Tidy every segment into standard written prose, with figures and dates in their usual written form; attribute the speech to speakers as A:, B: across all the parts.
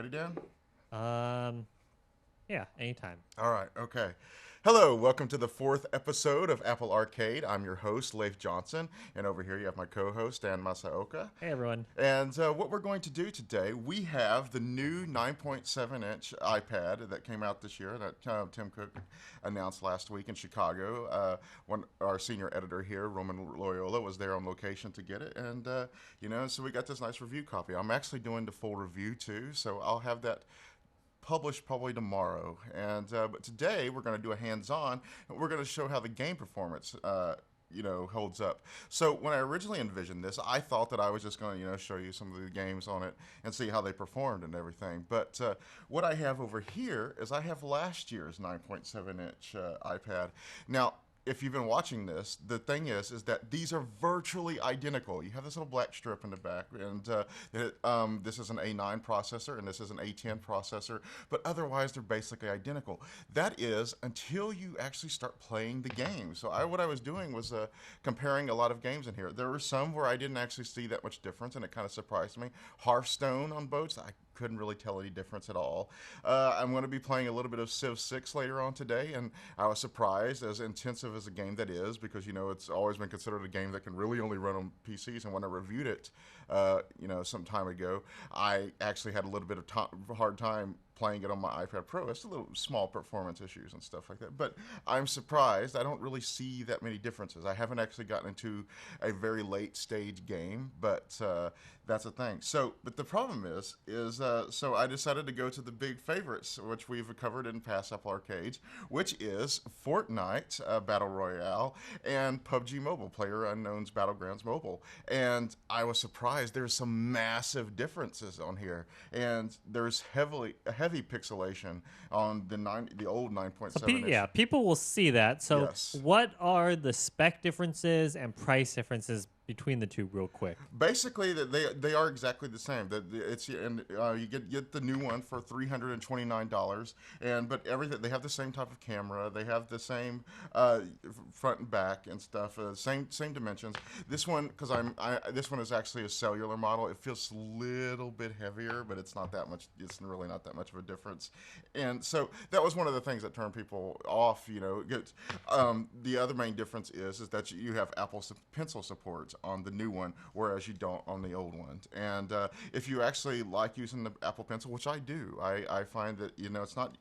A: Ready, Dan?
B: Yeah, anytime.
A: All right, okay. Hello, welcome to the fourth episode of Apple Arcade. I'm your host, Leif Johnson, and over here you have my co host, Dan Masaoka.
B: Hey, everyone.
A: And what we're going to do today, we have the new 9.7-inch iPad that came out this year that Tim Cook announced last week in Chicago. Our senior editor here, Roman Loyola, was there on location to get it, and so we got this nice review copy. I'm actually doing the full review too, so I'll have that published probably tomorrow. And but today we're going to do a hands-on, and we're going to show how the game performance holds up. So when I originally envisioned this, I thought that I was just going to show you some of the games on it and see how they performed and everything. But what I have over here is I have last year's 9.7-inch iPad. Now, if you've been watching this, the thing is that these are virtually identical. You have this little black strip in the back, and this is an A9 processor, and this is an A10 processor, but otherwise they're basically identical. That is until you actually start playing the game. So what I was doing was comparing a lot of games in here. There were some where I didn't actually see that much difference, and it kind of surprised me. Hearthstone on both, I couldn't really tell any difference at all. I'm going to be playing a little bit of Civ 6 later on today, and I was surprised, as intensive as a game that is, because it's always been considered a game that can really only run on PCs. And when I reviewed it, some time ago, I actually had a little bit of hard time playing it on my iPad Pro. It's a little small performance issues and stuff like that. But I'm surprised. I don't really see that many differences. I haven't actually gotten into a very late stage game, but that's a thing. But the problem so I decided to go to the big favorites, which we've covered in past Apple Arcades, which is Fortnite Battle Royale and PUBG Mobile, PlayerUnknown's Battlegrounds Mobile. And I was surprised. There's some massive differences on here, and there's heavy pixelation on the old 9.7 inch.
B: Yeah, people will see that. So,
A: Yes.
B: What are the spec differences and price differences between the two, real quick?
A: Basically, they are exactly the same. You get the new one for $329, but everything, they have the same type of camera. They have the same front and back and stuff. Same dimensions. This one, this one is actually a cellular model. It feels a little bit heavier, but it's not that much. It's really not that much of a difference. And so that was one of the things that turned people off. The other main difference is that you have Apple Pencil support on the new one, whereas you don't on the old one. And if you actually like using the Apple Pencil, which I do, I find that it's not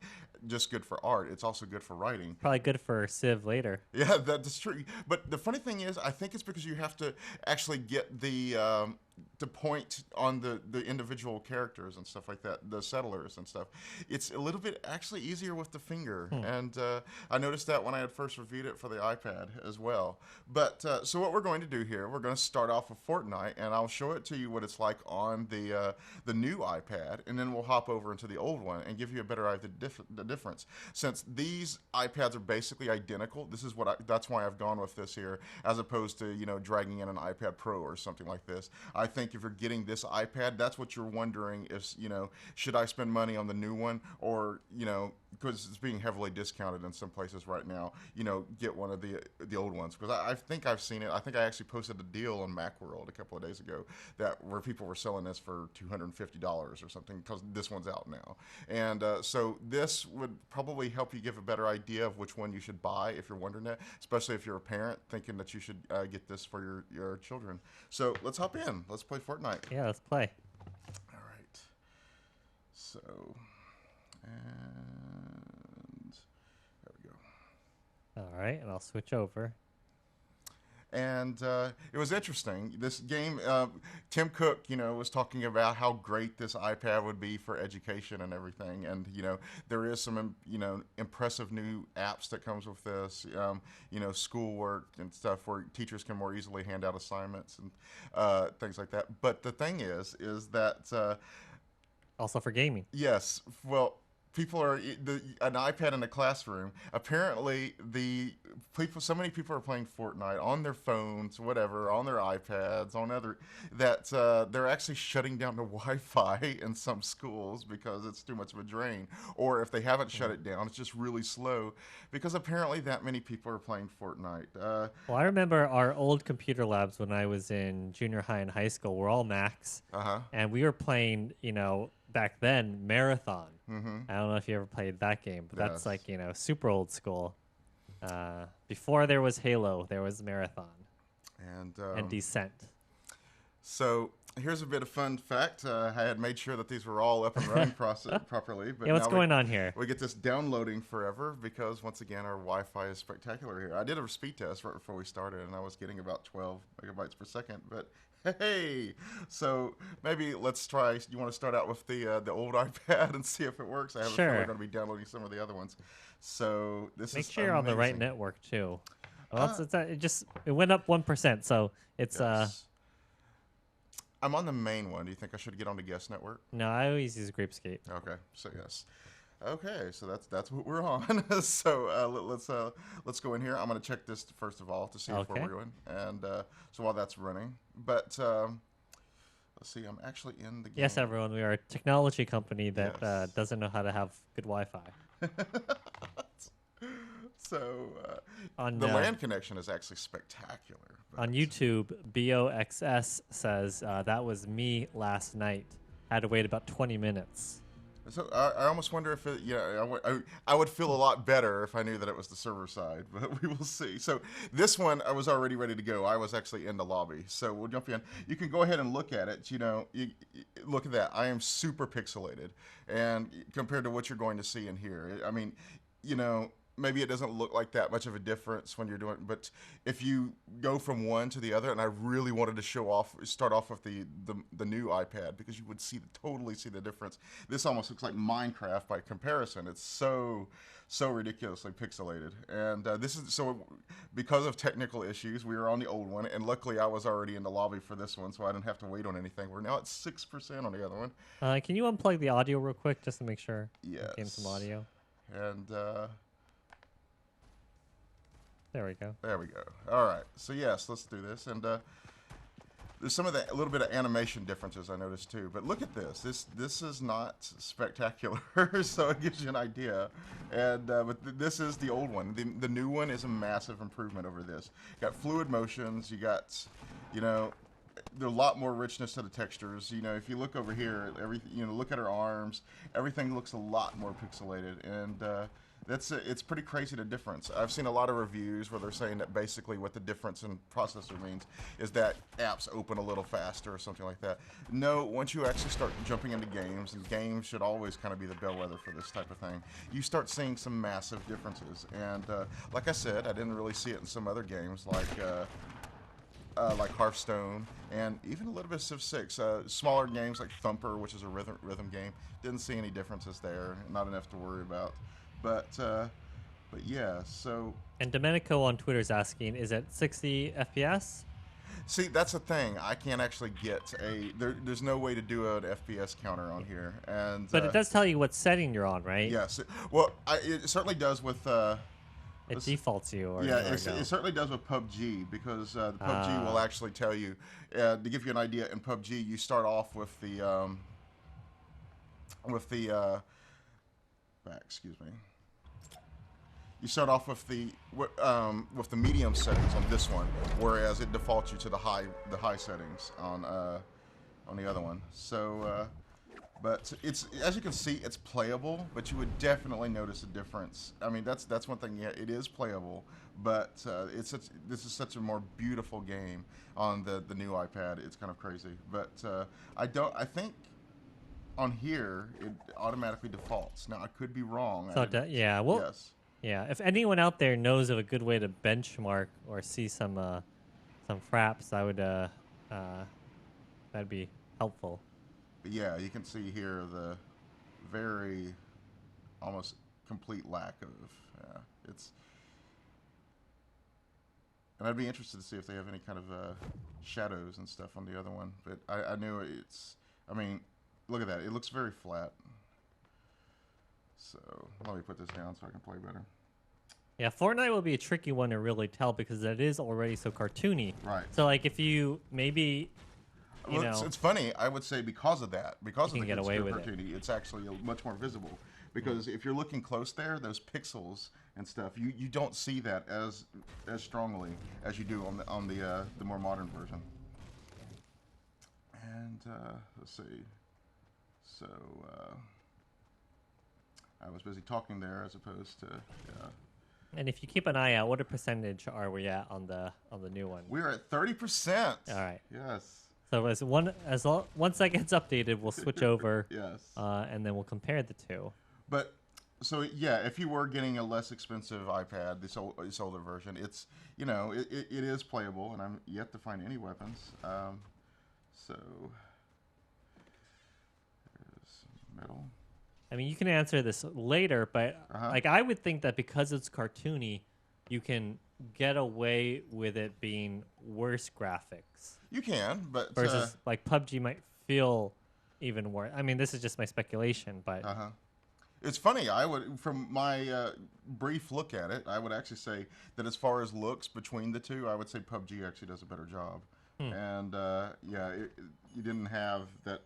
A: just good for art; it's also good for writing.
B: Probably good for Civ later.
A: Yeah, that's true. But the funny thing is, I think it's because you have to actually get the point on the individual characters and stuff like that, the settlers and stuff. It's a little bit actually easier with the finger, and I noticed that when I had first reviewed it for the iPad as well. But so what we're going to do here, we're going to start off with Fortnite, and I'll show it to you what it's like on the new iPad, and then we'll hop over into the old one and give you a better idea of the difference. Since these iPads are basically identical, that's why I've gone with this here, as opposed to dragging in an iPad Pro or something like this. I think if you're getting this iPad, that's what you're wondering is, should I spend money on the new one, or, because it's being heavily discounted in some places right now, get one of the old ones. Because I think I've seen it. I think I actually posted a deal on Macworld a couple of days ago where people were selling this for $250 or something, because this one's out now. And so this would probably help you give a better idea of which one you should buy if you're wondering that, especially if you're a parent thinking that you should get this for your children. So let's hop in. Let's play Fortnite.
B: Yeah, let's play.
A: All right. So, and there we go.
B: All right, and I'll switch over.
A: And it was interesting. This game, Tim Cook, was talking about how great this iPad would be for education and everything. And there is some, impressive new apps that comes with this. Schoolwork and stuff where teachers can more easily hand out assignments and things like that. But the thing is that
B: Also for gaming.
A: yes, well, an iPad in a classroom. Apparently, so many people are playing Fortnite on their phones, whatever, on their iPads, they're actually shutting down the Wi-Fi in some schools because it's too much of a drain. Or if they haven't shut it down, it's just really slow because apparently that many people are playing Fortnite.
B: Well, I remember our old computer labs when I was in junior high and high school were all Macs,
A: Uh-huh.
B: and we were playing, back then, Marathon. I don't know if you ever played that game, but that's
A: Yes.
B: like, super old school. Before there was Halo, there was Marathon
A: And
B: and Descent.
A: so here's a bit of fun fact. I had made sure that these were all up and running properly. But
B: Yeah, what's
A: now
B: going on here?
A: we get this downloading forever because, once again, our Wi-Fi is spectacular here. I did a speed test right before we started, and I was getting about 12 megabytes per second. But hey, so maybe let's try. You want to start out with the old iPad and see if it works? I have a feeling
B: Sure.
A: we're going to be downloading some of the other ones. So this
B: Make
A: is
B: sure you're on the right
A: amazing.
B: network too. Well, it went up 1%, so it's
A: Yes. I'm on the main one. Do you think I should get on the guest network?
B: no, I always use Grapescape.
A: Okay, so yes. Okay, so that's what we're on. So let's go in here. I'm gonna check this first of all to see if
B: Okay.
A: we're going, and so while that's running, but let's see. I'm actually in the game.
B: Yes, everyone, we are a technology company that
A: Yes.
B: doesn't know how to have good Wi-Fi.
A: So
B: On
A: the LAN connection is actually spectacular. but-
B: on YouTube, BOXS says that was me last night. Had to wait about 20 minutes.
A: So I almost wonder if it, I would feel a lot better if I knew that it was the server side, but we will see. So this one, I was already ready to go. I was actually in the lobby. So we'll jump in. You can go ahead and look at it. Look at that. I am super pixelated. And compared to what you're going to see in here, I mean, maybe it doesn't look like that much of a difference when you're doing, but if you go from one to the other, and I really wanted to start off with the new iPad because you would totally see the difference. This almost looks like Minecraft by comparison. It's so ridiculously pixelated, and this is so because of technical issues. We were on the old one, and luckily I was already in the lobby for this one, so I didn't have to wait on anything. We're now at 6% on the other one.
B: Can you unplug the audio real quick just to make sure?
A: Yes.
B: Get some audio.
A: And
B: There we go.
A: there we go. All right. So yes, let's do this. And there's a little bit of animation differences I noticed too. But look at this. This is not spectacular, so it gives you an idea. And but this is the old one. The new one is a massive improvement over this. You got fluid motions. You got, there's a lot more richness to the textures. If you look over here, look at her arms. Everything looks a lot more pixelated, and it's pretty crazy the difference. I've seen a lot of reviews where they're saying that basically what the difference in processor means is that apps open a little faster or something like that. No, once you actually start jumping into games, and games should always kind of be the bellwether for this type of thing, you start seeing some massive differences. And like I said, I didn't really see it in some other games like Hearthstone and even a little bit of Civ 6. Smaller games like Thumper, which is a rhythm game, didn't see any differences there. Not enough to worry about. But yeah, so
B: And Domenico on Twitter is asking, is it 60 FPS?
A: see, that's the thing. I can't actually get there's no way to do an FPS counter on here, and
B: But it does tell you what setting you're on, right?
A: Yes, well, it certainly does with.
B: It defaults you. Or
A: Yeah,
B: or
A: it
B: no.
A: certainly does with PUBG because the PUBG will actually tell you. To give you an idea, in PUBG you start off with the excuse me. You start off with the medium settings on this one, whereas it defaults you to the high settings on the other one. So, but it's, as you can see, it's playable, but you would definitely notice a difference. I mean, that's one thing. Yeah, it is playable, but this is such a more beautiful game on the new iPad. It's kind of crazy, but I think on here it automatically defaults. Now I could be wrong.
B: So yeah, well,
A: Yes.
B: yeah. If anyone out there knows of a good way to benchmark or see some fraps, I would that'd be helpful.
A: But yeah, you can see here the very almost complete lack of it's. And I'd be interested to see if they have any kind of shadows and stuff on the other one. But I knew it's. I mean, look at that. It looks very flat. So let me put this down so I can play better.
B: Yeah, Fortnite will be a tricky one to really tell because it is already so cartoony.
A: Right.
B: So like if you maybe
A: Well, it's funny. I would say because of that, because
B: You
A: of
B: can
A: the
B: get away with it.
A: cartoony, it's actually much more visible. Because if you're looking close there, those pixels and stuff, you don't see that as strongly as you do on the more modern version. And let's see. So I was busy talking there as opposed to.
B: And if you keep an eye out, what a percentage are we at on the new one?
A: We're at 30%.
B: All right.
A: Yes.
B: So once that gets updated, we'll switch over.
A: Yes.
B: And then we'll compare the two.
A: But so yeah, if you were getting a less expensive iPad, this older version, it's it is playable, and I'm yet to find any weapons. So there's metal.
B: I mean, you can answer this later, but like I would think that because it's cartoony, you can get away with it being worse graphics.
A: You can, but
B: versus like PUBG might feel even worse. I mean, this is just my speculation, but
A: it's funny. I would, from my brief look at it, I would actually say that as far as looks between the two, I would say PUBG actually does a better job. And you didn't have that.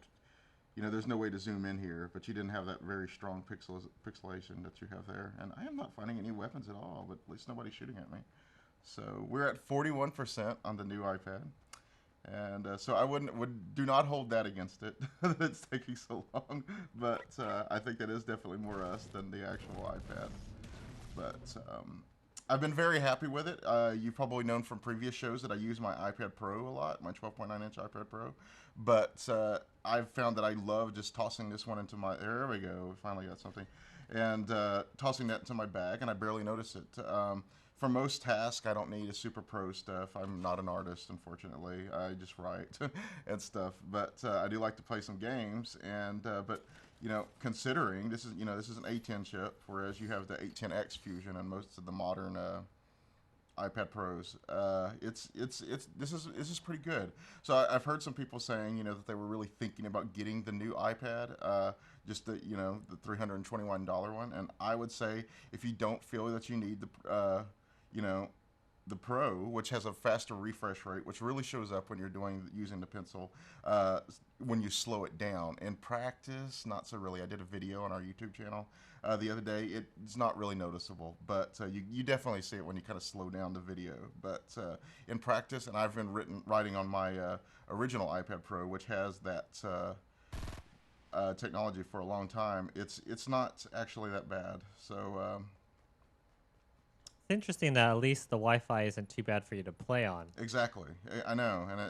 A: There's no way to zoom in here, but you didn't have that very strong pixelation that you have there. And I am not finding any weapons at all, but at least nobody's shooting at me. So we're at 41% on the new iPad. And so I do not hold that against it, that it's taking so long. But I think that is definitely more us than the actual iPad. But I've been very happy with it. You've probably known from previous shows that I use my iPad Pro a lot, my 12.9-inch iPad Pro. But I've found that I love just tossing this one into my... There we go. We finally got something. And tossing that into my bag, and I barely notice it. For most tasks, I don't need a super pro stuff. I'm not an artist, unfortunately. I just write and stuff. But I do like to play some games. And but considering this is an A10 chip, whereas you have the A10X Fusion and most of the modern iPad Pros, this is pretty good. So I've heard some people saying that they were really thinking about getting the new iPad, just the the $321 one, and I would say if you don't feel that you need the Pro, which has a faster refresh rate, which really shows up when you're using the pencil, when you slow it down. In practice, not so really. I did a video on our YouTube channel the other day. It's not really noticeable, but you definitely see it when you kind of slow down the video. But in practice, and I've been writing on my original iPad Pro, which has that technology for a long time, it's not actually that bad. So
B: it's interesting that at least the Wi-Fi isn't too bad for you to play on.
A: Exactly, I know, and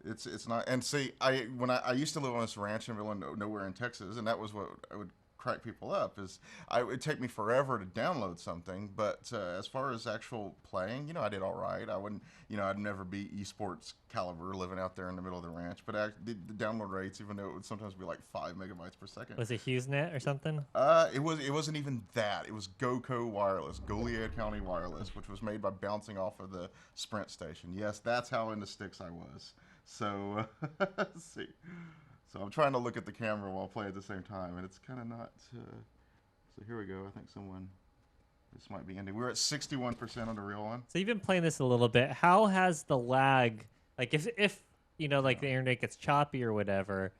A: it's not. And see, when I used to live on this ranch in the middle of nowhere in Texas, and that was what I would crack people up, is it would take me forever to download something, but as far as actual playing, I did all right. I wouldn't, I'd never be esports caliber living out there in the middle of the ranch, but the download rates, even though it would sometimes be like 5 megabytes per second.
B: Was it HughesNet or something?
A: It wasn't even that. It was GoCo Wireless, Goliad County Wireless, which was made by bouncing off of the Sprint station. Yes, that's how in the sticks I was. So, let's see. So I'm trying to look at the camera while playing at the same time, and it's kind of not. So here we go. I think this might be ending. We're at 61% on the real one.
B: So you've been playing this a little bit. How has the lag, like if like the internet gets choppy or whatever,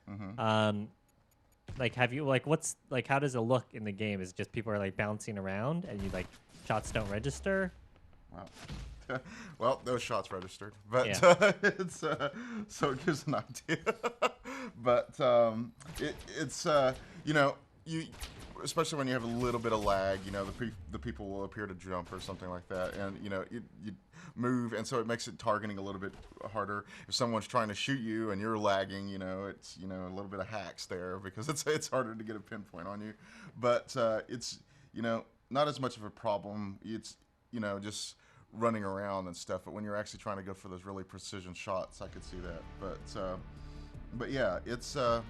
B: like have you what's how does it look in the game? Is it just people are like bouncing around and shots don't register?
A: Wow. Well, those shots registered, but it's so it gives an idea. But it's you especially when you have a little bit of lag, the people will appear to jump or something like that, and you move, and so it makes it targeting a little bit harder. If someone's trying to shoot you and you're lagging, it's a little bit of hacks there because it's harder to get a pinpoint on you. But it's not as much of a problem. It's just running around and stuff, but when you're actually trying to go for those really precision shots, I could see that. But yeah, it's not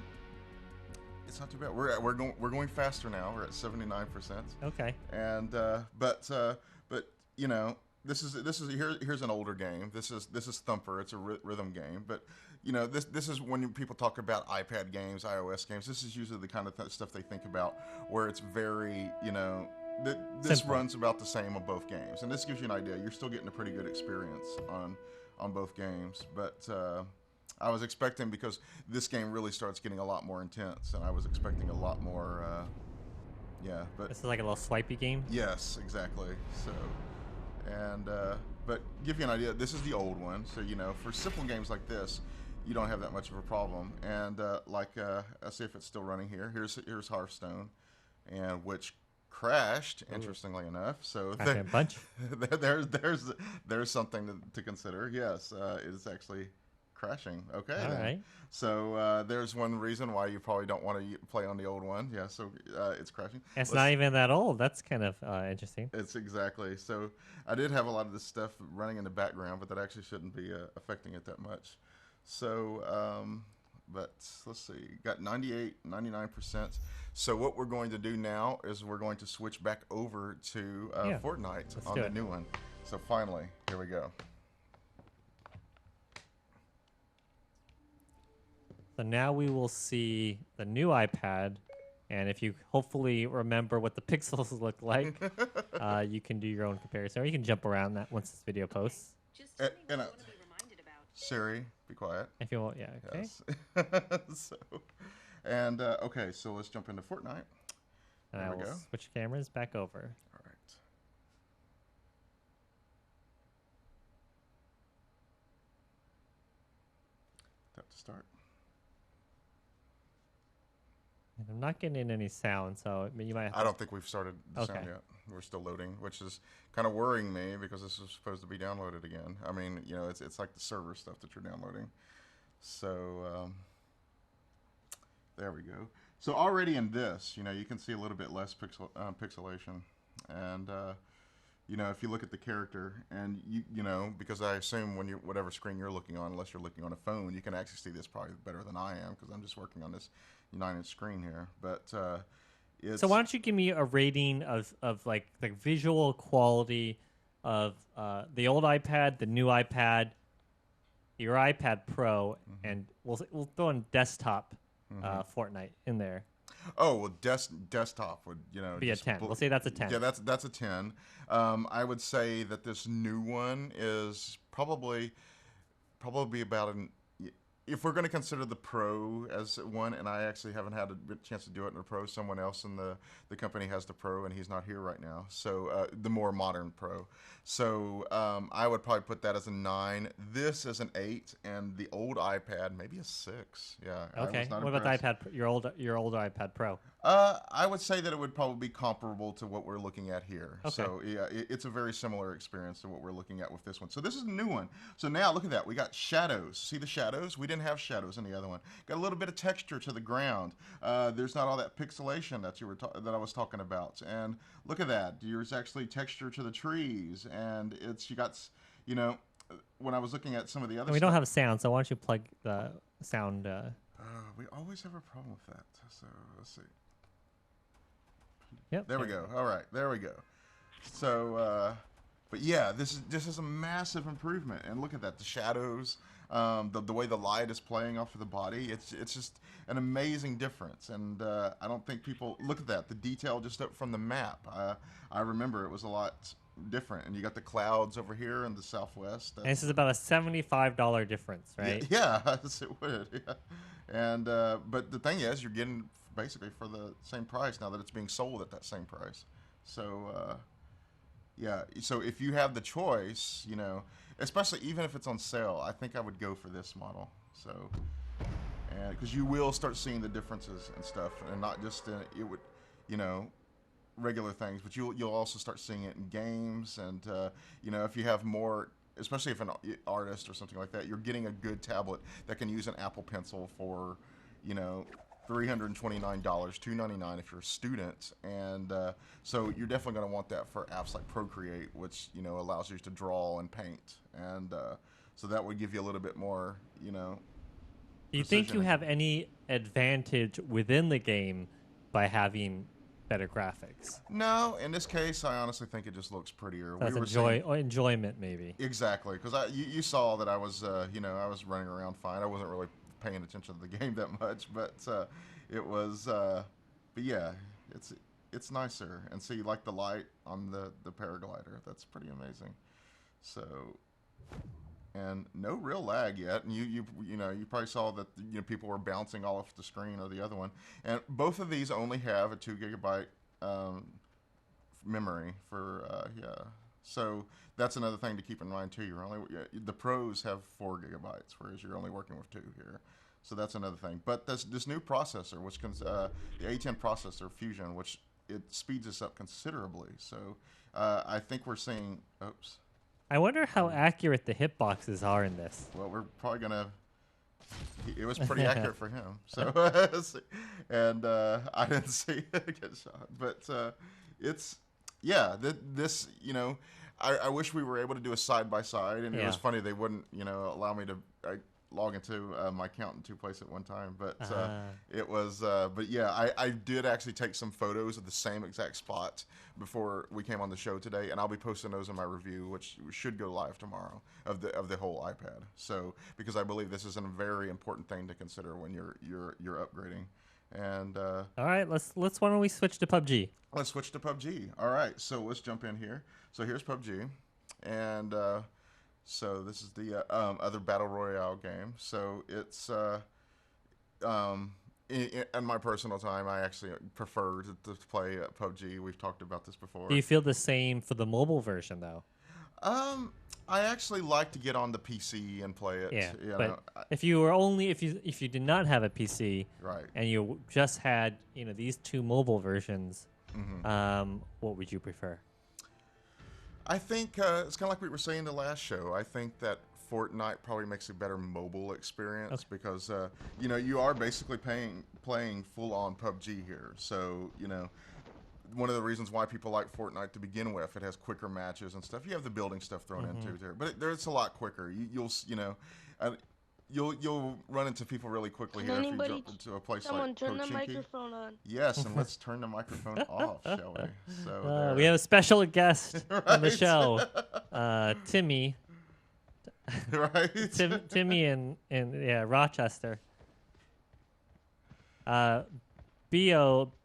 A: too bad. We're going faster now. We're at 79%.
B: Okay.
A: And but here's an older game. This is Thumper. It's a rhythm game, but this is when people talk about iPad games, iOS games. This is usually the kind of stuff they think about, where it's very this
B: simple.
A: Runs about the same on both games, and this gives you an idea. You're still getting a pretty good experience on both games, but I was expecting, because this game really starts getting a lot more intense, and I was expecting a lot more. But
B: this is like a little swipey game.
A: Yes, exactly. So, and but give you an idea, this is the old one. So for simple games like this, you don't have that much of a problem. And let's see if it's still running here. Here's Hearthstone, and which crashed, interestingly enough. So
B: Crashing a bunch.
A: there's something to consider. Yes, it is actually crashing. Okay,
B: All
A: then.
B: right.
A: So there's one reason why you probably don't want to play on the old one. Yeah, so it's crashing.
B: It's not even that old. That's kind of interesting.
A: It's exactly. So I did have a lot of this stuff running in the background, but that actually shouldn't be affecting it that much. So, but let's see, got 98, 99%. So what we're going to do now is we're going to switch back over to Fortnite on the new one. So finally, here we go.
B: So now we will see the new iPad, and if you hopefully remember what the pixels look like, you can do your own comparison, or you can jump around that once this video posts.
C: Just something you want to be reminded about.
A: Siri, be quiet.
B: If you want, yeah, okay.
A: Yes. Okay, so let's jump into Fortnite.
B: And
A: There
B: I
A: we
B: will
A: go.
B: switch cameras back over.
A: All right. Tap to start.
B: And I'm not getting any sound, so I mean, you might have
A: I don't think we've started the sound
B: Okay.
A: yet. We're still loading, which is kind of worrying me because this is supposed to be downloaded again. I mean, you know, it's like the server stuff that you're downloading. So there we go. So already in this, you know, you can see a little bit less pixelation, and you know, if you look at the character, and you know, because I assume when you whatever screen you're looking on, unless you're looking on a phone, you can actually see this probably better than I am because I'm just working on this 9-inch screen here. But it's,
B: So why don't you give me a rating of like the visual quality of the old iPad, the new iPad, your iPad Pro, and we'll throw in desktop Fortnite in there.
A: Oh well, desktop would
B: Be a
A: just
B: 10. We'll say that's a 10.
A: Yeah, that's a 10. I would say that this new one is probably about an. If we're going to consider the Pro as one, and I actually haven't had a chance to do it in the Pro, someone else in the company has the Pro, and he's not here right now. So the more modern Pro. So I would probably put that as a 9. This is an 8, and the old iPad maybe a 6. Yeah. I
B: Okay.
A: was not
B: What about the
A: impressed.
B: iPad? Your older iPad Pro.
A: I would say that it would probably be comparable to what we're looking at here.
B: Okay.
A: So yeah, it's a very similar experience to what we're looking at with this one. So this is a new one. So now look at that. We got shadows. See the shadows? We didn't have shadows in the other one. Got a little bit of texture to the ground. There's not all that pixelation that that I was talking about. And look at that. There's actually texture to the trees, and you got, you know, when I was looking at some of the other.
B: And we don't have sound, so why don't you plug the sound?
A: We always have a problem with that. So let's see.
B: Yep.
A: There we go. All right, there we go. So, but yeah, this is a massive improvement. And look at that, the shadows, the way the light is playing off of the body. It's just an amazing difference. And I don't think people look at that. The detail just up from the map. I remember it was a lot different. And you got the clouds over here in the southwest.
B: And this is about a $75 difference, right?
A: Yeah, yes, it would. Yeah. And but the thing is, you're getting basically for the same price now that it's being sold at that same price. So yeah, so if you have the choice, you know, especially even if it's on sale, I think I would go for this model. So, and because you will start seeing the differences and stuff, and not just it would, you know, regular things, but you'll also start seeing it in games, and you know, if you have more. Especially if an artist or something like that, you're getting a good tablet that can use an Apple Pencil for, you know, $329, $299 if you're a student, and so you're definitely going to want that for apps like Procreate, which you know allows you to draw and paint, and so that would give you a little bit more, you know.
B: Do you think you
A: precision.
B: have any advantage within the game by having better graphics?
A: No, in this case, I honestly think it just looks prettier.
B: That's enjoyment, maybe.
A: Exactly, because you saw that I was, you know, I was running around fine. I wasn't really paying attention to the game that much, but it was, but yeah, it's nicer. And see, like the light on the paraglider, that's pretty amazing. So, and no real lag yet. And you know, you probably saw that you know people were bouncing all off the screen or the other one. And both of these only have a 2 gigabyte memory for yeah. So that's another thing to keep in mind too. The pros have 4 GB, whereas you're only working with 2 here. So that's another thing. But this new processor, which the A10 processor Fusion, which it speeds us up considerably. So I think we're seeing. Oops.
B: I wonder how accurate the hitboxes are in this.
A: Well, we're probably gonna. It was pretty accurate for him. So, and I didn't see it get shot, but it's this I wish we were able to do a side by side, and it was funny they wouldn't allow me to log into my account in 2 places at one time, but it was but yeah, I did actually take some photos of the same exact spot before we came on the show today, and I'll be posting those in my review, which should go live tomorrow, of the whole iPad. So because I believe this is a very important thing to consider when you're upgrading. And
B: all right, let's why don't we switch to PUBG?
A: Let's switch to PUBG. All right, so let's jump in here. So here's PUBG, and so this is the other battle royale game. So it's in my personal time, I actually prefer to play PUBG. We've talked about this before.
B: Do you feel the same for the mobile version though?
A: I actually like to get on the PC and play it.
B: Yeah,
A: you
B: if you did not have a PC,
A: right,
B: and you just had these 2 mobile versions, what would you prefer?
A: I think it's kind of like we were saying the last show. I think that Fortnite probably makes a better mobile experience because you are basically playing full on PUBG here. So one of the reasons why people like Fortnite to begin with, it has quicker matches and stuff. You have the building stuff thrown into there, but it's a lot quicker. You'll run into people really quickly here if you jump into a place like
D: turn the
A: Pochinki.
D: microphone on.
A: Yes, and let's turn the microphone off, shall we? So
B: we have a special guest on the show, Timmy.
A: Right.
B: Timmy in Rochester.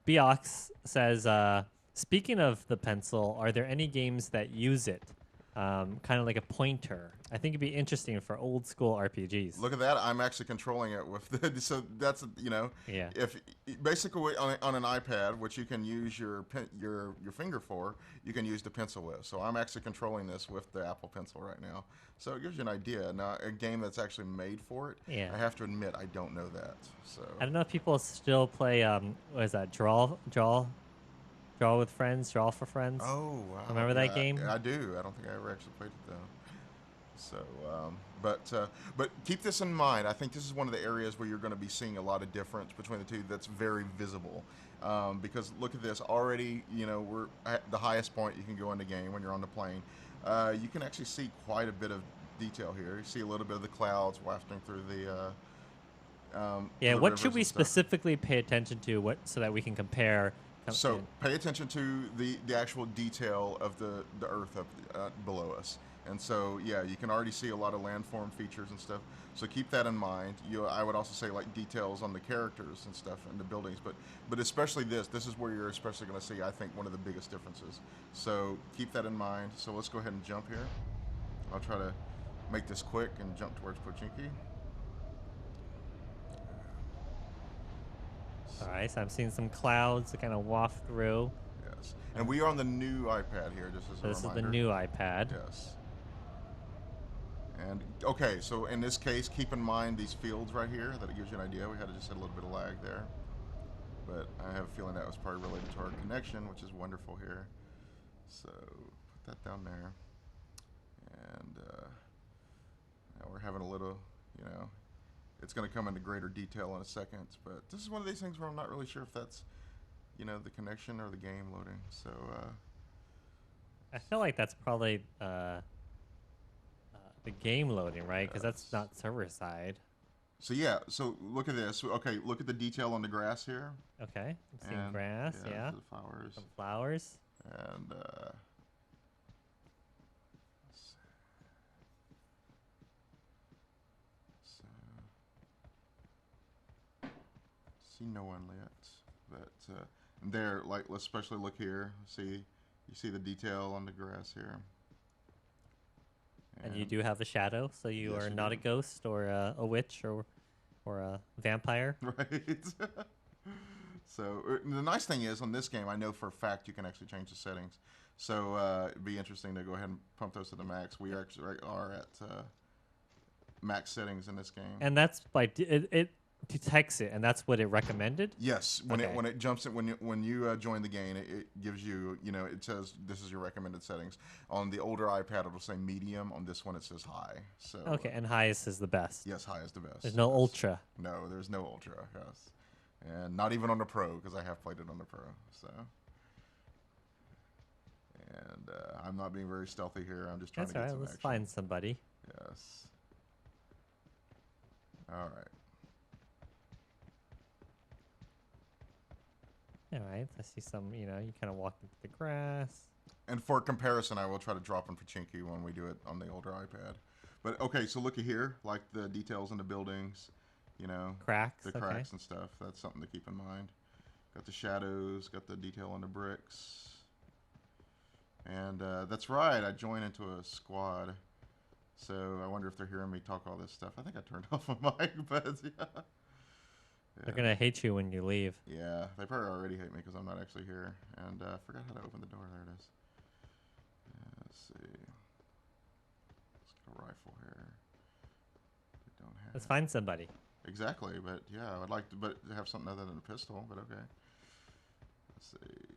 B: Beox says, speaking of the pencil, are there any games that use it? Kind of like a pointer. I think it'd be interesting for old school RPGs.
A: Look at that! I'm actually controlling it with so that's
B: Yeah.
A: If basically on an iPad, which you can use your finger for, you can use the pencil with. So I'm actually controlling this with the Apple Pencil right now. So it gives you an idea. Now a game that's actually made for it.
B: Yeah.
A: I have to admit I don't know that. So
B: I don't know if people still play. What is that? Draw with friends. Draw for friends.
A: Oh, wow.
B: Remember that game?
A: I do. I don't think I ever actually played it though. So, but keep this in mind. I think this is one of the areas where you're going to be seeing a lot of difference between the two. That's very visible, because look at this already. We're at the highest point you can go in the game when you're on the plane. You can actually see quite a bit of detail here. You see a little bit of the clouds wafting through the.
B: What should we specifically pay attention to? So that we can compare.
A: So pay attention to the actual detail of the earth up below us. And so, yeah, you can already see a lot of landform features and stuff. So keep that in mind. I would also say like details on the characters and stuff and the buildings, but especially this is where you're especially going to see, I think, one of the biggest differences. So keep that in mind. So let's go ahead and jump here. I'll try to make this quick and jump towards Pochinki.
B: All right, so I'm seeing some clouds that kind of waft through.
A: Yes, and we are on the new iPad here, just as a
B: This
A: reminder.
B: is the new iPad.
A: Yes. And okay, so in this case, keep in mind these fields right here. That it gives you an idea. We just had a little bit of lag there, but I have a feeling that was probably related to our connection, which is wonderful here. So put that down there, and now we're having a little, it's going to come into greater detail in a second. But this is one of these things where I'm not really sure if that's, the connection or the game loading. So
B: I feel like that's probably the game loading, right? Because that's not server side.
A: So yeah, so look at this. Okay, look at the detail on the grass here.
B: Okay, I'm seeing grass, yeah.
A: The flowers.
B: Some flowers.
A: And see no one yet, but there, like, let's especially look here. You see the detail on the grass here.
B: And you do have a shadow, so you
A: Yes,
B: are
A: you
B: not
A: do.
B: a ghost or a witch or a vampire.
A: Right. So the nice thing is on this game, I know for a fact you can actually change the settings. So it'd be interesting to go ahead and pump those to the max. We actually are at max settings in this game.
B: And that's it detects it, and that's what it recommended.
A: Yes, when
B: Okay.
A: it jumps in when you join the game, it gives you it says this is your recommended settings. On the older iPad, it'll say medium. On this one, it says high. So
B: Okay, and highest is the best.
A: yes, high is the best.
B: There's no
A: Yes.
B: ultra.
A: No, there's no ultra. Yes, and not even on the pro because I have played it on the pro. So. And I'm not being very stealthy here. I'm just trying
B: That's
A: to
B: all
A: get
B: right.
A: some
B: Let's
A: action.
B: find somebody.
A: Yes. All right.
B: All right. I see some. You kind of walk into the grass.
A: And for comparison, I will try to drop in Pachinko when we do it on the older iPad. But okay, so looky here, like the details in the buildings,
B: Cracks.
A: the
B: Okay.
A: cracks and stuff. That's something to keep in mind. Got the shadows, got the detail on the bricks. And that's right, I joined into a squad. So I wonder if they're hearing me talk all this stuff. I think I turned off my mic, but yeah.
B: They're gonna hate you when you leave.
A: Yeah, they probably already hate me because I'm not actually here. And I forgot how to open the door. There it is. Let's see. Let's get a rifle here. We don't have.
B: Let's find somebody.
A: Exactly, but yeah, I would like to have something other than a pistol, but okay. Let's see.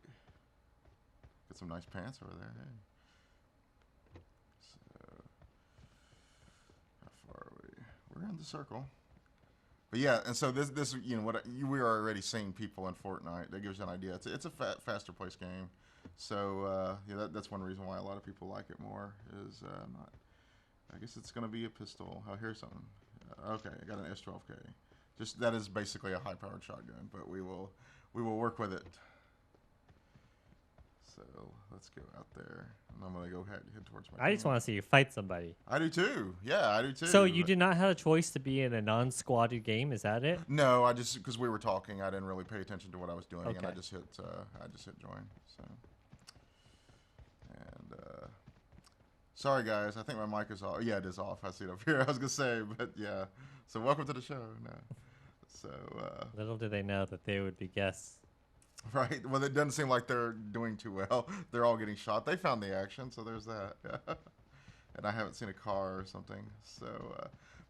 A: Get some nice pants over there. Hey. So, how far are we? We're in the circle. But yeah, and so this we are already seeing people in Fortnite. That gives you an idea. It's a faster paced game. So that's one reason why a lot of people like it more. Is not. I guess it's gonna be a pistol. Oh, here's something. Okay, I got an S12K. Just that is basically a high powered shotgun, but we will work with it. So let's go out there. And I'm gonna go head towards my.
B: I just want to see you fight somebody.
A: I do too. Yeah, I do too.
B: So you did not have a choice to be in a non-squatted game. Is that it?
A: No, I just because we were talking, I didn't really pay attention to what I was doing, and I
B: Okay.
A: just hit join. So, and sorry guys, I think my mic is off. Yeah, it is off. I see it up here. I was gonna say, but yeah. So welcome to the show. No, so
B: Little did they know that they would be guests.
A: right. Well, it doesn't seem like they're doing too well. They're all getting shot. They found the action, so there's that. And I haven't seen a car or something. So,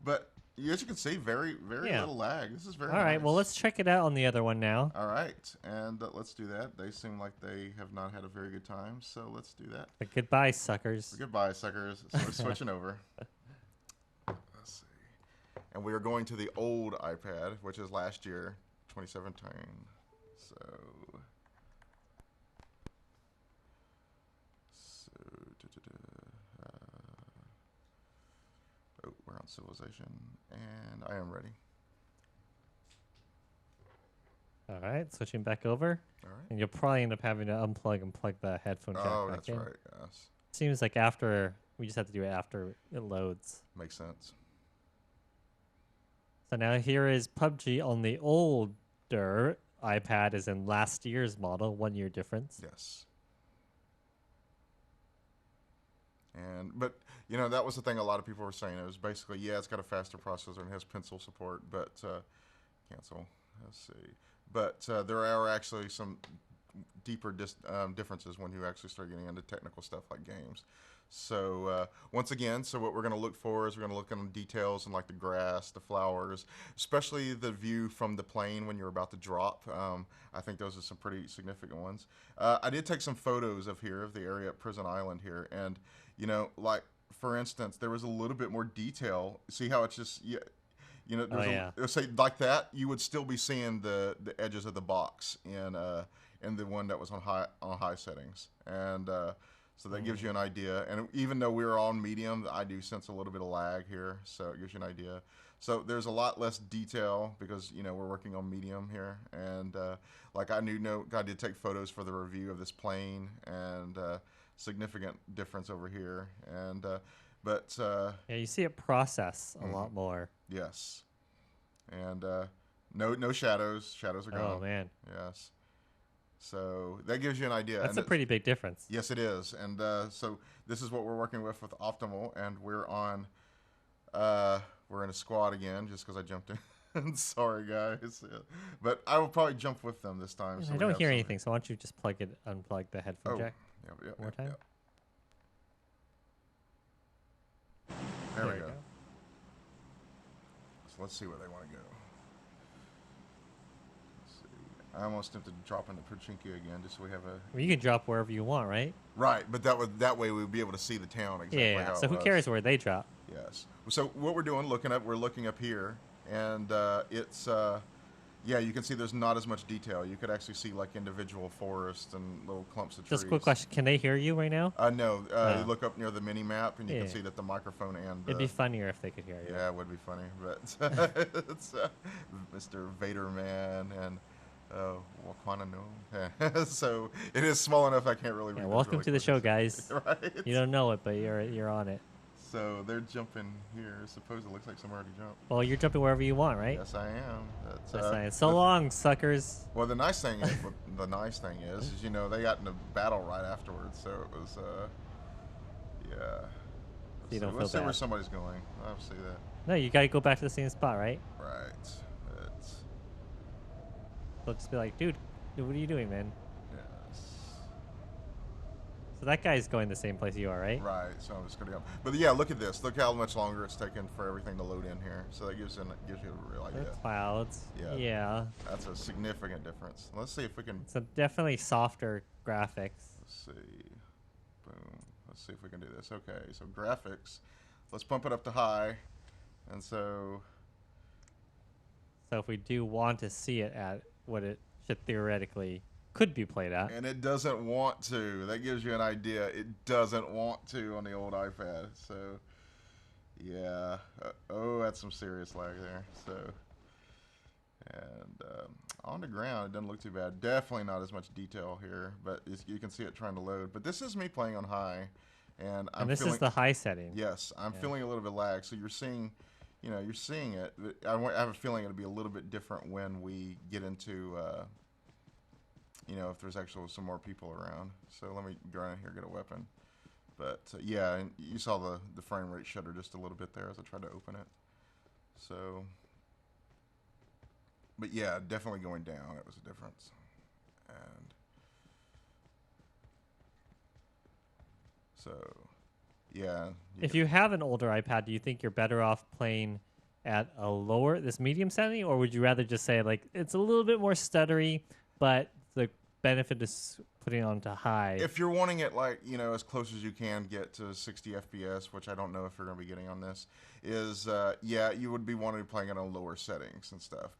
A: but as you can see, very
B: Yeah.
A: little lag. This is very.
B: All right.
A: nice.
B: Well, let's check it out on the other one now.
A: All right, and let's do that. They seem like they have not had a very good time, so let's do that.
B: But goodbye, suckers.
A: Goodbye, suckers. So we're switching over. Let's see. And we are going to the old iPad, which is last year, 2017. So we're on Civilization, and I am ready.
B: All right. Switching back over.
A: All right.
B: And you'll probably end up having to unplug and plug the headphone jack
A: Oh,
B: back
A: that's
B: in.
A: right. Yes,
B: Seems like after we just have to do it after it loads.
A: makes sense.
B: So now here is PUBG on the older iPad, as in last year's model, 1 year difference.
A: Yes. But that was the thing a lot of people were saying. It was basically, yeah, it's got a faster processor and has pencil support, but cancel. Let's see. But there are actually some deeper differences when you actually start getting into technical stuff like games. So once again, so what we're going to look for is we're going to look on details and like the grass, the flowers, especially the view from the plane when you're about to drop. I think those are some pretty significant ones. I did take some photos of the area at Prison Island here, and like for instance, there was a little bit more detail. See how it's just there's say like that, you would still be seeing the edges of the box in the one that was on high settings, and so that gives you an idea. And even though we were on medium, I do sense a little bit of lag here, so it gives you an idea. So there's a lot less detail because we're working on medium here, and like I did take photos for the review of this plane, and significant difference over here, and but
B: Yeah, you see it process a lot more.
A: yes, and no shadows. Shadows are gone.
B: Oh, man.
A: Yes. So that gives you an idea.
B: That's
A: And
B: a pretty big difference.
A: yes, it is. And so this is what we're working with Optimal, and we're in a squad again, just because I jumped in. Sorry, guys. Yeah. But I will probably jump with them this time.
B: Man,
A: so
B: I
A: we
B: don't
A: have
B: hear
A: some-
B: anything, so why don't you just unplug the headphone
A: Oh,
B: jack
A: yep,
B: one more time?
A: yep. There we go. So let's see where they want to go. Let's see. I almost tempted to drop into Pochinki again, just so we have a
B: Well, you can drop wherever you want, right?
A: right. But that way we'd be able to see the town exactly.
B: Yeah.
A: How
B: So
A: it
B: who
A: was.
B: cares where they drop?
A: Yes. So what we're doing, we're looking up here, and it's yeah, you can see there's not as much detail. You could actually see like individual forests and little clumps of trees.
B: Just a quick question: can they hear you right now?
A: No.
B: Oh.
A: You look up near the mini map, and you
B: Yeah.
A: can see that the microphone and
B: It'd be funnier if they could hear you.
A: yeah, it would be funny, but it's Mr. Vader Man and Wakwana no. So it is small enough I can't really read.
B: Yeah,
A: this
B: welcome
A: really
B: to the
A: quick.
B: show, guys.
A: Right.
B: You don't know it, but you're on it.
A: So they're jumping here. Suppose it looks like someone already jumped.
B: Well, you're jumping wherever you want, right?
A: Yes, I am. That's,
B: That's nice. So
A: the-
B: long, suckers.
A: Well, the nice thing is, you know, they got in a battle right afterwards. So it was, yeah.
B: You don't
A: Let's see
B: feel
A: where
B: bad.
A: somebody's going. I'll see that.
B: No, you gotta go back to the same spot, right?
A: Right. It's,
B: They'll just be like, dude, what are you doing, man?
A: yes.
B: So that guy's going the same place you are, right?
A: Right. So I'm just gonna go. But yeah, look at this. Look how much longer it's taken for everything to load in here. So that gives you a real idea.
B: The clouds.
A: Yeah.
B: Yeah.
A: That's a significant difference. Let's see if we can.
B: So definitely softer graphics.
A: Let's see. Boom. Let's see if we can do this. Okay, so graphics. Let's pump it up to high. And so,
B: So if we do want to see it at what it should theoretically could be played at.
A: and it doesn't want to. That gives you an idea. It doesn't want to on the old iPad. So, yeah. Oh, that's some serious lag there. So, and on the ground, it doesn't look too bad. Definitely not as much detail here, but you can see it trying to load. But this is me playing on high, and I'm
B: And this
A: feeling,
B: is the high setting.
A: yes, I'm
B: Yeah.
A: feeling a little bit lag. So you're seeing it. But I have a feeling it'll be a little bit different when we get into, if there's actually some more people around. So let me go around here and get a weapon. But yeah, and you saw the frame rate shudder just a little bit there as I tried to open it. So, but yeah, definitely going down. It was a difference. And so, yeah.
B: If you have an older iPad, do you think you're better off playing at this medium setting, or would you rather just say like it's a little bit more stuttery, but the benefit is putting it onto high?
A: If you're wanting it like, as close as you can get to 60 FPS, which I don't know if you're going to be getting on this, is, you would be wanting to playing it on lower settings and stuff.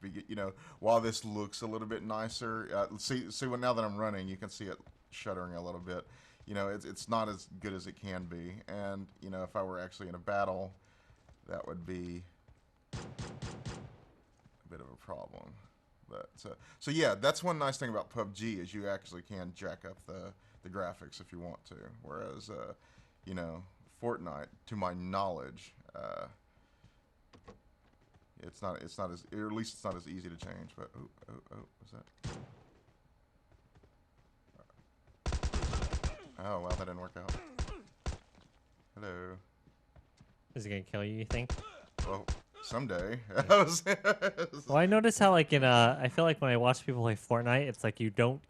A: While this looks a little bit nicer, see now that I'm running, you can see it shuddering a little bit. It's not as good as it can be. And, if I were actually in a battle, that would be a bit of a problem. But so yeah, that's one nice thing about PUBG is you actually can jack up the graphics if you want to. Whereas, Fortnite, to my knowledge, it's not as, or at least it's not as easy to change. But what's that? Oh wow, that didn't work out. Hello.
B: Is it gonna kill you think?
A: Well, someday.
B: Well, I notice how like I feel like when I watch people play Fortnite, it's like you don't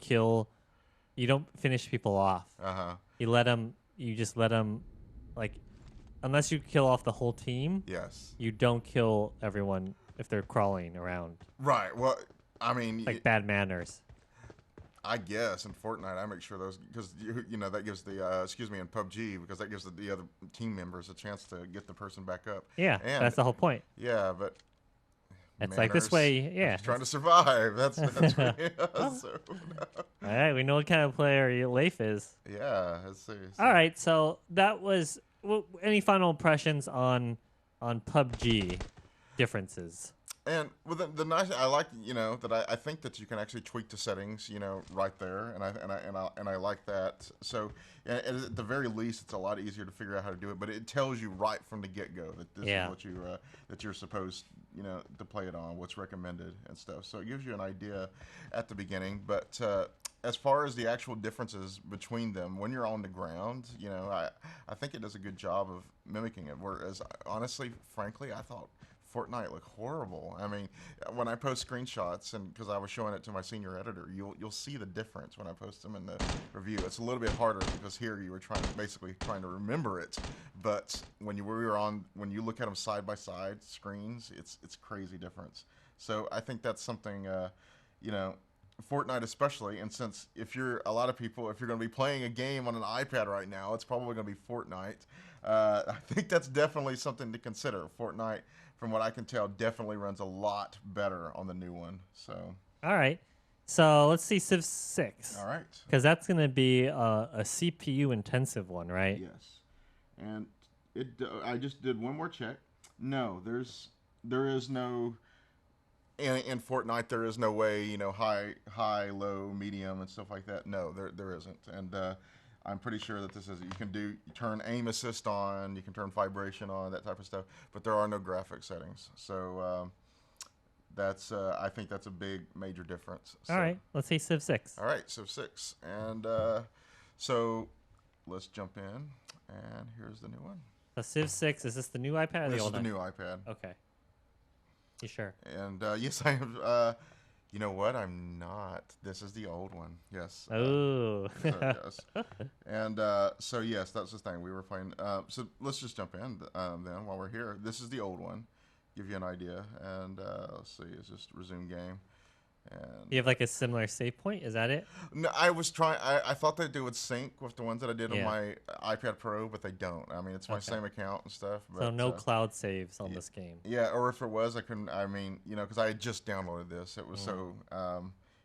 B: finish people off.
A: Uh-huh.
B: You just let them, like, unless you kill off the whole team,
A: Yes.
B: you don't kill everyone if they're crawling around.
A: Right. Well, I mean,
B: Like bad manners.
A: I guess in Fortnite I make sure those, because that gives the in PUBG, because that gives the other team members a chance to get the person back up.
B: Yeah,
A: And-
B: that's the whole point.
A: Yeah, but
B: It's like this way, yeah.
A: Just trying to survive. That's what, so,
B: All right, we know what kind of player Leif is.
A: yeah. Let's see.
B: All right, so that was any final impressions on PUBG differences?
A: And well, the nice, I like, that I think that you can actually tweak the settings, right there, and I like that. So at the very least, it's a lot easier to figure out how to do it. But it tells you right from the get go that this
B: Yeah.
A: is what that you're supposed, to play it on, what's recommended and stuff. So it gives you an idea at the beginning. But as far as the actual differences between them, when you're on the ground, I think it does a good job of mimicking it. Whereas honestly, frankly, I thought Fortnite look horrible. I mean, when I post screenshots, and because I was showing it to my senior editor, you'll see the difference when I post them in the review. It's a little bit harder because here you were basically trying to remember it, but when you look at them side by side screens, it's crazy difference. So I think that's something, you know, Fortnite especially, and since if you're going to be playing a game on an iPad right now, it's probably going to be Fortnite. I think that's definitely something to consider. Fortnite, from what I can tell, definitely runs a lot better on the new one. So,
B: All right. So let's see Civ 6.
A: all right.
B: Because that's going to be a CPU intensive one, right?
A: Yes, and I just did one more check. No, there is no. In Fortnite, there is no way, you know, high, low, medium, and stuff like that. No, there isn't. And I'm pretty sure that you turn aim assist on, you can turn vibration on, that type of stuff, but there are no graphic settings. So I think that's a big, major difference.
B: All right, let's see Civ 6.
A: All right, Civ 6. And so let's jump in, and here's the new one.
B: So Civ 6, is this the new iPad or
A: This
B: the
A: is
B: old
A: the
B: one?
A: new iPad.
B: Okay. You sure?
A: And yes, I am. You know what? I'm not. This is the old one. Yes.
B: Oh.
A: So, yes. And so yes, that's the thing we were playing. So let's just jump in then while we're here. This is the old one. Give you an idea. And let's see. It's just resume game. And
B: You have like a similar save point? Is that it?
A: no, I was trying. I thought that they would sync with the ones that I did on
B: Yeah.
A: my iPad Pro, but they don't. I mean, it's my
B: Okay.
A: same account and stuff. But,
B: So no cloud saves on this game.
A: Yeah, or if it was, I couldn't. I mean, you know, because I had just downloaded this. It was so.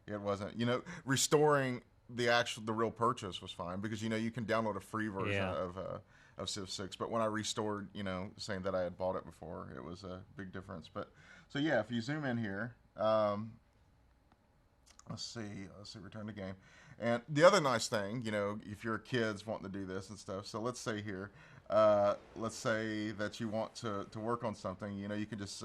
A: It wasn't. You know, restoring the real purchase was fine because you know you can download a free version
B: Yeah.
A: of Civ 6. But when I restored, you know, saying that I had bought it before, it was a big difference. But so yeah, if you zoom in here. Let's see, return to game. And the other nice thing, you know, if your kids wanting to do this and stuff, so let's say here, let's say that you want to work on something, you know, you can just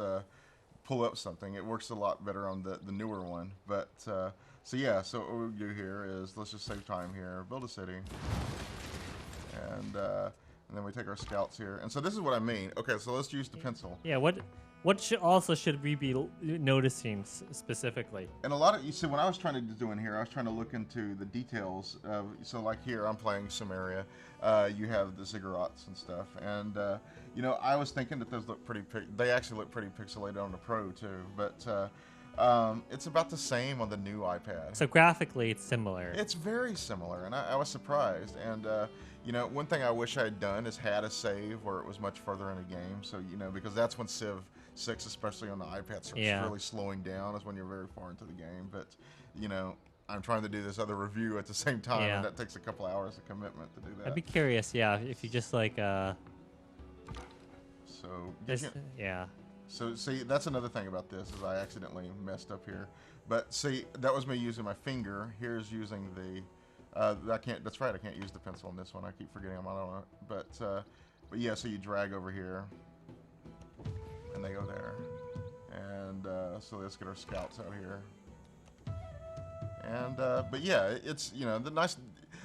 A: pull up something. It works a lot better on the newer one. But, so yeah, so what we do here is, let's just save time here, build a city. And then we take our scouts here. And so this is what I mean. Okay, so let's use the pencil.
B: Yeah, what should we be noticing specifically?
A: And a lot of, you see, when I was trying to do in here, I was trying to look into the details of, so like here, I'm playing Samaria. You have the ziggurats and stuff. And, you know, I was thinking that those look they actually look pretty pixelated on the Pro too. But it's about the same on the new iPad.
B: So graphically, it's similar.
A: It's very similar, and I was surprised. And, you know, one thing I wish I had done is had a save where it was much further in the game. So, you know, because that's when Civ 6, especially on the iPad, starts really slowing down, is when you're very far into the game. But, you know, I'm trying to do this other review at the same time, and that takes a couple hours of commitment to do that.
B: I'd be curious, if you just like,
A: So,
B: yeah.
A: So, see, that's another thing about this, is I accidentally messed up here. But, see, that was me using my finger. Here's using the... that's right, I can't use the pencil on this one. I keep forgetting I'm on it. But yeah, so you drag over here, and they go there. And so let's get our scouts out here. And but yeah, it's, you know, the nice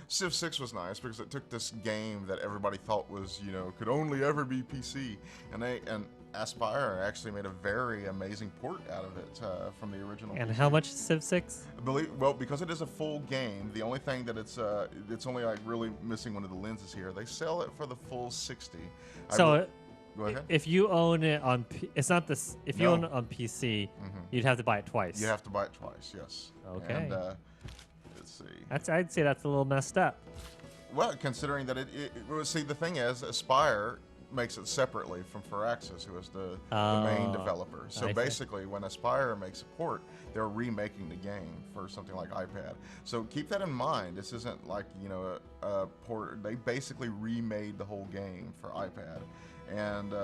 A: Civ 6 was nice because it took this game that everybody thought was, you know, could only ever be PC, and Aspire actually made a very amazing port out of it from the original.
B: And
A: PC.
B: how much is Civ 6?
A: Well, because it is a full game, the only thing that it's only like really missing one of the lenses here. They sell it for the full 60.
B: So
A: go ahead.
B: If you own it on, it's not this. If you own it on PC, you'd have to buy it twice.
A: You have to buy it twice. Yes.
B: Okay.
A: And let's see.
B: I'd say that's a little messed up.
A: Well, considering that see, the thing is, Aspire makes it separately from Firaxis, who is the main developer. So basically, when Aspire makes a port, they're remaking the game for something like iPad. So keep that in mind. This isn't like, you know, a port. They basically remade the whole game for iPad. And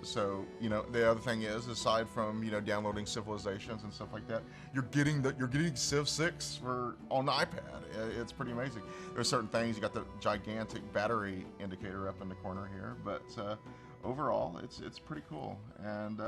A: so, you know, the other thing is, aside from, you know, downloading Civilizations and stuff like that, you're getting Civ 6 on the iPad. It's pretty amazing. There's certain things. You got the gigantic battery indicator up in the corner here, but overall, it's pretty cool. And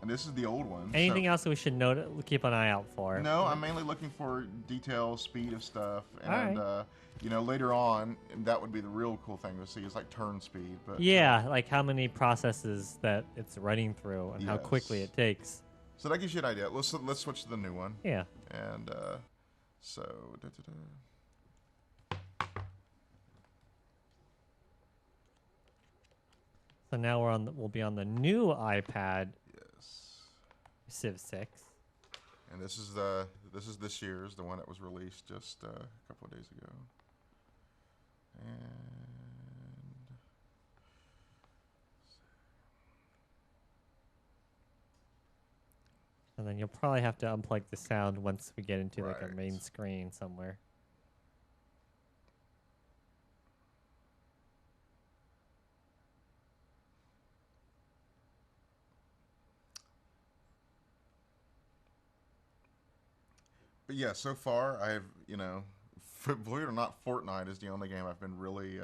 A: and this is the old one.
B: Anything
A: so,
B: else that we should keep an eye out for?
A: No, I'm mainly looking for detail, speed of stuff, and
B: Alright.
A: later on, that would be the real cool thing to see is like turn speed. But
B: Yeah, like how many processes that it's running through and how quickly
A: Yes.
B: it takes.
A: so that gives you an idea. Let's switch to the new one,
B: Yeah.
A: and so.
B: So now we'll be on the new iPad
A: Yes.
B: Civ 6.
A: And this is this year's, the one that was released just a couple of days ago. And
B: And then you'll probably have to unplug the sound once we get into like a
A: Right.
B: main screen somewhere.
A: but yeah, so far I've believe it or not, Fortnite is the only game I've been really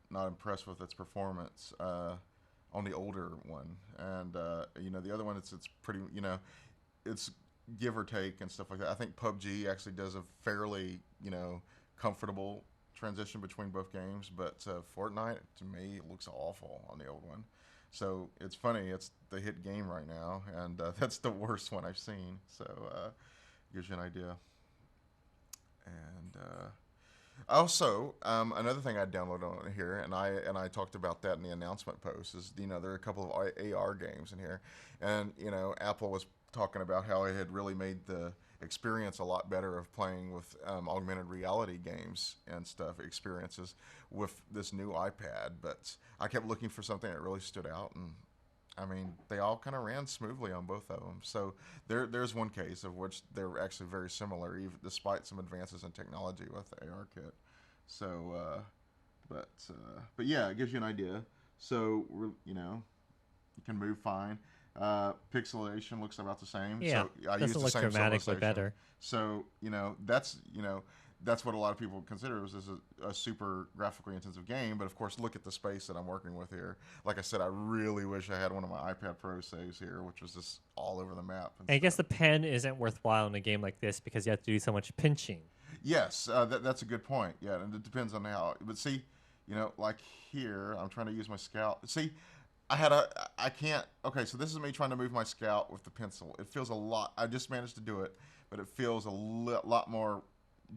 A: not impressed with its performance on the older one, and the other one it's pretty it's give or take and stuff like that. I think PUBG actually does a fairly comfortable transition between both games, but Fortnite to me looks awful on the old one. So it's funny, it's the hit game right now, and that's the worst one I've seen. So gives you an idea. And also, another thing I downloaded on here, and I talked about that in the announcement post, is there are a couple of AR games in here, and Apple was talking about how it had really made the experience a lot better of playing with augmented reality games and stuff experiences with this new iPad. But I kept looking for something that really stood out, and I mean, they all kind of ran smoothly on both of them. So there's one case of which they're actually very similar, even despite some advances in technology with the ARKit. So, but yeah, it gives you an idea. So you can move fine. Pixelation looks about the same.
B: Yeah,
A: so I
B: doesn't
A: use the
B: look
A: same
B: dramatically
A: civilization.
B: better.
A: So that's what a lot of people consider this is a super graphically intensive game. But of course, look at the space that I'm working with here. Like I said, I really wish I had one of my iPad Pro saves here, which was just all over the map.
B: And I guess the pen isn't worthwhile in a game like this because you have to do so much pinching.
A: Yes, that's a good point. Yeah, and it depends on how. But see, like here, I'm trying to use my Scout. See, I can't. Okay, so this is me trying to move my Scout with the pencil. It feels a lot. I just managed to do it, but it feels a lot more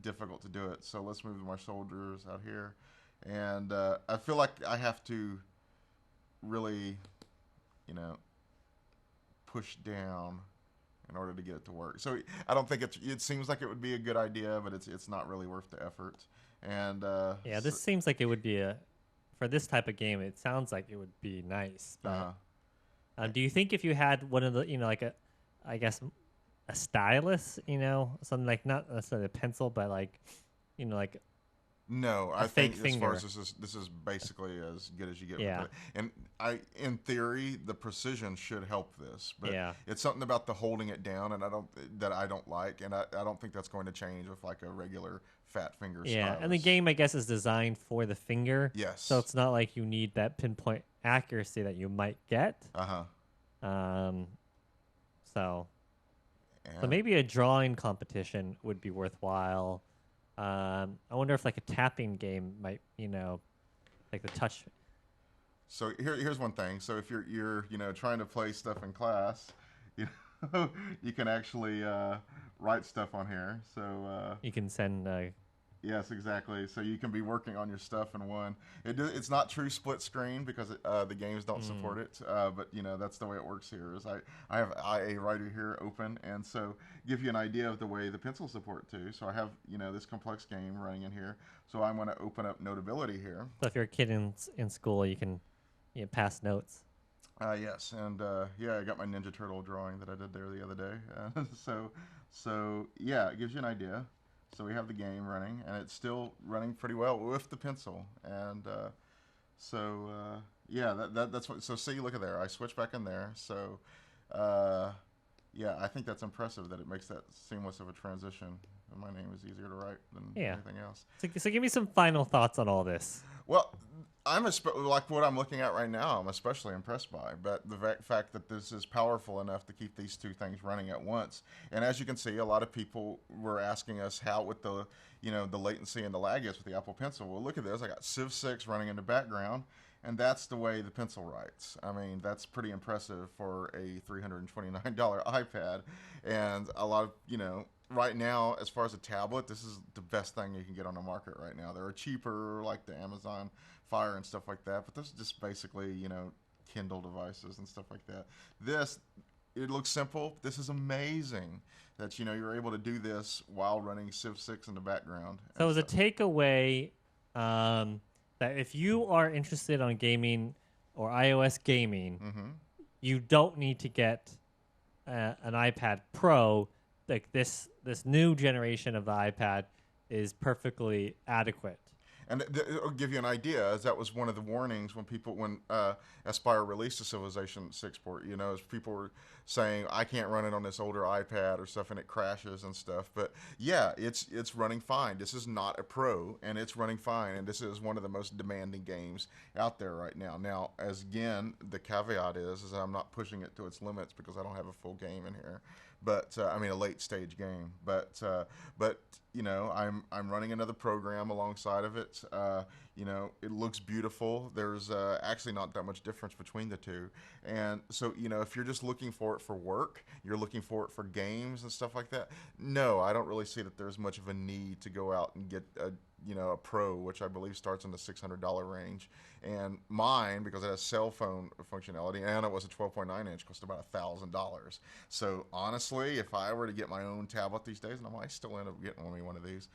A: difficult to do it. So let's move my soldiers out here, and I feel like I have to really, push down in order to get it to work. So I don't think it seems like it would be a good idea, but it's not really worth the effort. And
B: Yeah, this seems like it would be for this type of game. It sounds like it would be nice. But do you think if you had one of the like I guess a stylus, something like not necessarily a pencil, but like like
A: no, I
B: fake
A: think as far
B: finger.
A: as this is basically as good as you get.
B: Yeah.
A: With it. And in theory, the precision should help this, but
B: Yeah.
A: it's something about the holding it down, and I don't like, and I don't think that's going to change with like a regular fat finger.
B: Yeah, and the
A: stylus.
B: game I guess is designed for the finger.
A: Yes.
B: So it's not like you need that pinpoint accuracy that you might get.
A: And
B: So maybe a drawing competition would be worthwhile. I wonder if like a tapping game might, like the touch.
A: So here's one thing. So if you're trying to play stuff in class, you can actually write stuff on here. So
B: You can send.
A: yes, exactly. So you can be working on your stuff in one. It's not true split screen because the games don't support it. But that's the way it works here. Is I have IA Writer here open, and so give you an idea of the way the pencil support too. So I have this complex game running in here. So I'm going to open up Notability here.
B: So if you're a kid in school, you can pass notes.
A: Yes, and yeah, I got my Ninja Turtle drawing that I did there the other day. So yeah, it gives you an idea. So we have the game running, and it's still running pretty well with the pencil. And yeah, that's what. So see, look at there. I switch back in there. So yeah, I think that's impressive that it makes that seamless of a transition and my name is easier to write than
B: Yeah.
A: anything else.
B: So give me some final thoughts on all this.
A: Well, like what I'm looking at right now. I'm especially impressed by, but the fact that this is powerful enough to keep these two things running at once. And as you can see, a lot of people were asking us how with the the latency and the lag is with the Apple Pencil. Well, look at this. I got Civ 6 running in the background, and that's the way the Pencil writes. I mean, that's pretty impressive for a $329 iPad, and a lot of right now, as far as a tablet, this is the best thing you can get on the market right now. There are cheaper, like the Amazon Fire and stuff like that, but this is just basically, Kindle devices and stuff like that. It looks simple. This is amazing that, you're able to do this while running Civ 6 in the background.
B: So as a takeaway, that if you are interested on gaming or iOS gaming, you don't need to get an iPad Pro. Like this new generation of the iPad is perfectly adequate.
A: And it'll give you an idea, as that was one of the warnings when Aspire released the Civilization 6 port, as people were saying, I can't run it on this older iPad or stuff, and it crashes and stuff. But yeah, it's running fine. This is not a Pro, and it's running fine, and this is one of the most demanding games out there right now. Now, as again, the caveat is that I'm not pushing it to its limits because I don't have a full game in here. But I mean, a late stage game. But I'm running another program alongside of it. It looks beautiful. There's actually not that much difference between the two. And so, if you're just looking for it for work, you're looking for it for games and stuff like that. No, I don't really see that there's much of a need to go out and get a Pro, which I believe starts in the $600 range. And mine, because it has cell phone functionality, and it was a 12.9 inch, cost about $1,000. So honestly, if I were to get my own tablet these days, and I might still end up getting one of these,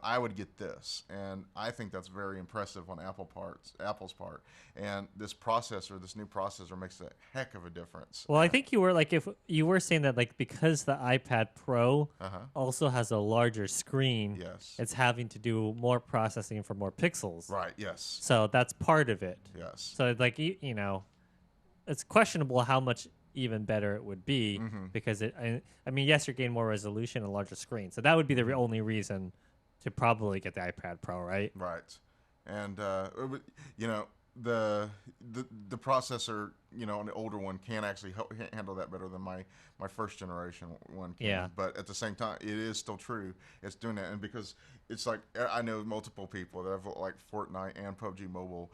A: I would get this. And I think that's very impressive on Apple's part. And this new processor makes a heck of a difference.
B: Well, I think you were if you were saying that because the iPad Pro also has a larger screen,
A: yes,
B: it's having to do more processing for more pixels.
A: Right. Yes.
B: So that's part of it.
A: Yes.
B: So it's questionable how much even better it would be because I mean, yes, you're getting more resolution and larger screen. So that would be the only reason to probably get the iPad Pro, right?
A: Right. And the processor, on the older one can actually handle that better than my first generation one can.
B: Yeah.
A: But at the same time, it is still true. It's doing that, and because it's I know multiple people that have Fortnite and PUBG Mobile.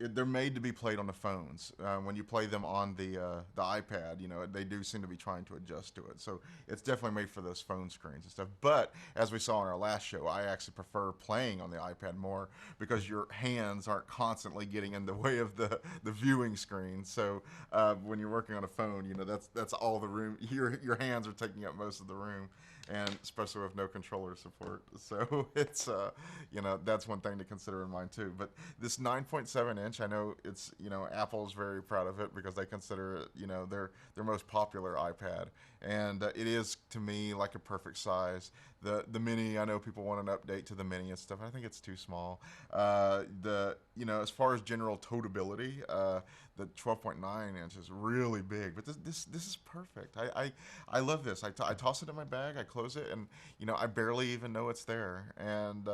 A: They're made to be played on the phones. When you play them on the iPad, they do seem to be trying to adjust to it. So it's definitely made for those phone screens and stuff. But as we saw in our last show, I actually prefer playing on the iPad more because your hands aren't constantly getting in the way of the viewing screen. So when you're working on a phone, that's all the room. Your hands are taking up most of the room, and especially with no controller support. So it's that's one thing to consider in mind too. But this 9.7 inch, I know it's Apple's very proud of it because they consider it their most popular iPad, and it is to me like a perfect size. The mini, I know people want an update to the mini and stuff. I think it's too small. As far as general totability, the 12.9 inch is really big, but this is perfect. I love this. I toss it in my bag, I close it, and I barely even know it's there. And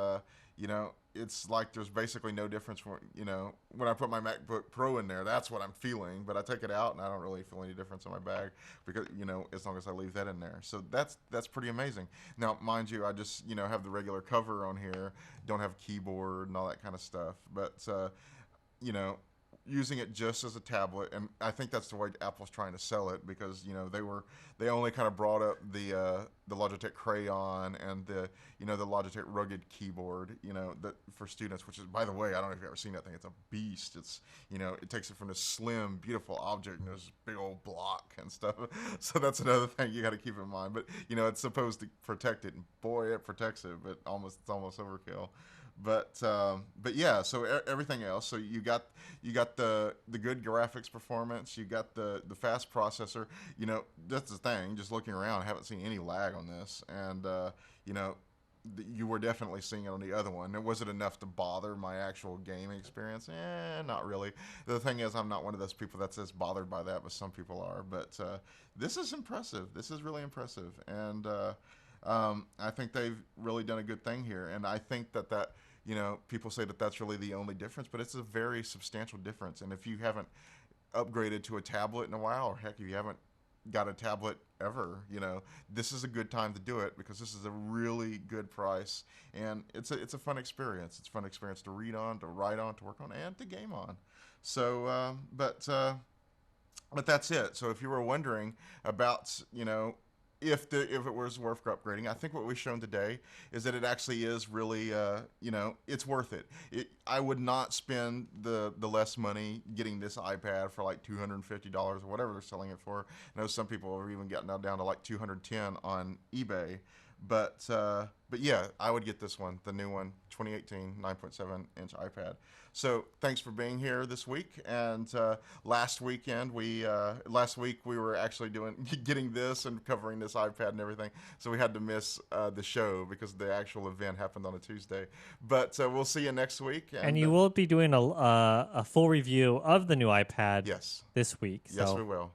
A: it's like there's basically no difference when I put my MacBook Pro in there. That's what I'm feeling, but I take it out and I don't really feel any difference in my bag because as long as I leave that in there. So that's pretty amazing. Now, mind you, I just have the regular cover on here, don't have a keyboard and all that kind of stuff, but using it just as a tablet, and I think that's the way Apple's trying to sell it because they only kind of brought up the Logitech Crayon and the Logitech rugged keyboard that for students, which is, by the way, I don't know if you've ever seen that thing. It's a beast. It's it takes it from this slim, beautiful object and this big old block and stuff. So that's another thing you got to keep in mind. But it's supposed to protect it, and boy, it protects it, but it's almost overkill. But yeah, so everything else. So you got the good graphics performance. You got the fast processor. That's the thing. Just looking around, I haven't seen any lag on this, and you were definitely seeing it on the other one. Was it enough to bother my actual gaming experience? Not really. The thing is, I'm not one of those people that's as bothered by that, but some people are. But this is impressive. This is really impressive, and I think they've really done a good thing here, and I think that people say that that's really the only difference, but it's a very substantial difference. And if you haven't upgraded to a tablet in a while, or heck, if you haven't got a tablet ever, this is a good time to do it because this is a really good price, and it's a fun experience. It's a fun experience to read on, to write on, to work on, and to game on. So, but that's it. So if you were wondering about, if it was worth upgrading, I think what we've shown today is that it actually is really, it's worth it. I would not spend the less money getting this iPad for like $250 or whatever they're selling it for. I know some people have even gotten down to like $210 on eBay. But yeah, I would get this one, the new one, 2018 9.7-inch iPad. So thanks for being here this week. And last week we were actually getting this and covering this iPad and everything. So we had to miss the show because the actual event happened on a Tuesday. But we'll see you next week.
B: And you will be doing a full review of the new iPad this week.
A: Yes, we will.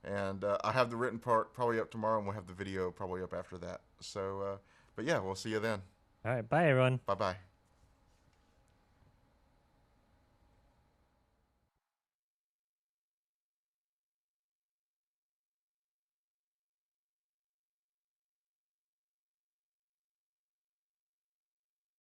A: And I have the written part probably up tomorrow, and we'll have the video probably up after that. So, but yeah, we'll see you then.
B: All right. Bye, everyone.
A: Bye-bye.